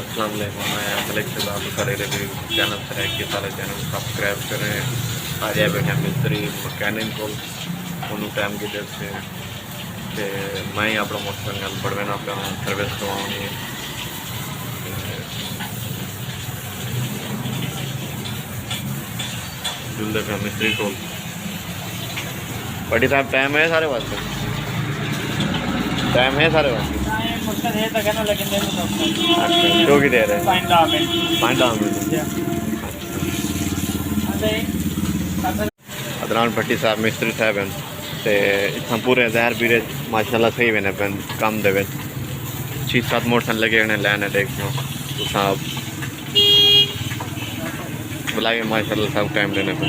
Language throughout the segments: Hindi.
अस्सलाम वालेकुम, मैं मलिक से बात कर रहे थे चैनल सराइकी सारे चैनल सब्सक्राइब करें। आज आए बैठे मिस्त्री मकैनिक को उन्होंने टाइम की देर से मैं ही अपना मोटरसाइकिल बढ़वे ना अपना सर्विस करवाऊँगी। जुल्ले पे मिस्त्री को बड़ी टाइम टाइम है सारे वास्ते, टाइम है सारे वास्ते जो की दे रहे हैं 5 मिनट। अदनान भट्टी साहब मिस्त्री साहब हैं ते इतना पूरे जहर पीरे माशाल्लाह सही बने पेन काम दे 6-7 मोटरसाइकिल लगे उन्हें लैने देखो तो साहब बुलाइए माशाल्लाह सब टाइम लेने पे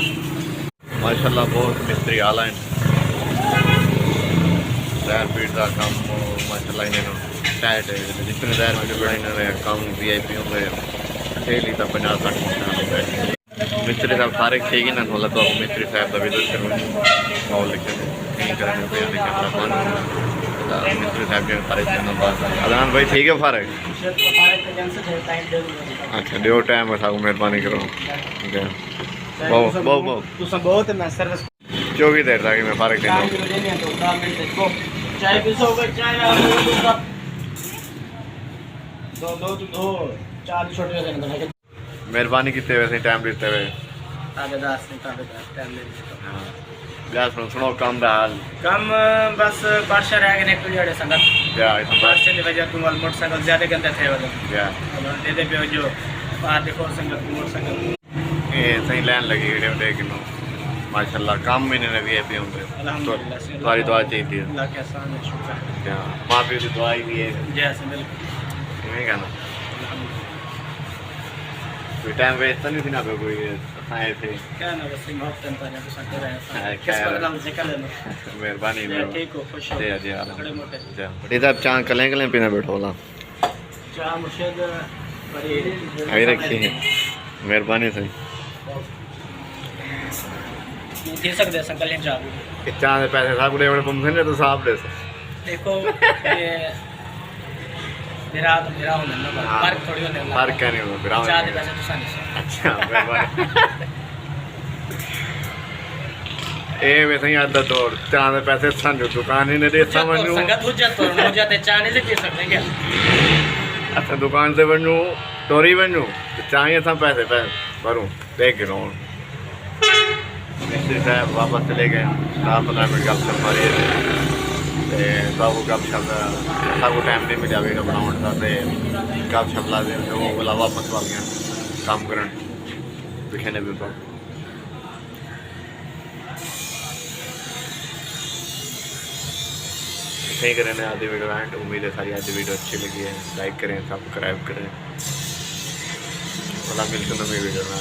माशाल्लाह बहुत मिस्त्री आला हैं। जहर पीड़ का काम माशाल्लाह इन्हें टाइट है जितने जहर पीड़ बड़ा इन्हें काम VIP होंगे डेली तक 50-60 मिस्त्री साहब सारे ठीक ही ना होला तो मिस्त्री साहब का विजिट करूँ और लिखे नहीं करने पे लिखे मिस्त्री साहब के सारे चैनल बात अदनान भाई ठीक है फारक अच्छा दो टाइम है साहब मेहरबानी करो बहुत जो भी देर तक मैं फारक मेहरबानी कितने वैसे टाइम देते हुए सुनो कम हाल कम बस बादशाह रह गए एक जड़े संगत या बादशाह की वजह तुम मोटरसाइकिल ज्यादा गंदे थे वाले या दे दे पे जो बाहर देखो संगत मोटरसाइकिल ये सही लाइन लगी वीडियो देखनो माशाल्लाह काम में ने VIP होंगे तुम्हारी दुआ चाहिए थी अल्लाह के एहसान है शुक्र क्या माँ बाप की दुआ भी है जैसे बिल्कुल नहीं कहना कोई टाइम वेस्ट तो नहीं थी ना कोई आए थे क्या ना बस मोहब्बत अंतर है तो सकते रहे क्या मेहरबानी ठीक हो खुश हो जी बड़े मोटे बड़ी साहब चाय कलें पीना बैठोला चाह मुर्शिद बड़ी अभी रखी है मेहरबानी सही दे सकते हैं संकलन चाह चाह के पैसे साहब बड़े बड़े बंद तो साहब दे देखो ये मेरा होने ना फर्क थोड़ी होने वाला फर्क क्या नहीं होगा चाह दे पैसे तो सानी अच्छा मेहरबानी ए वैसे ही आदत और चाह के पैसे समझो दुकान ही नहीं दे समझो संगत हो जाते चाह नहीं से पी सकते क्या अच्छा दुकान से बनू तोरी बनू चाहिए सब पैसे भरूँ देख गिरो मिस्त्री साहब वापस चले गए 10-15 मिनट गप शप मारी सब गप शप सब टाइम नहीं मिला वीडियो बनाने का गप शप ला दे वो बोला वापस आ गया काम करन दिखने भी तो सही करें आधी वीडियो एंड उम्मीद है सारी आधी वीडियो अच्छी लगी है लाइक करें सब्सक्राइब करें भला मिलकर नई वीडियो में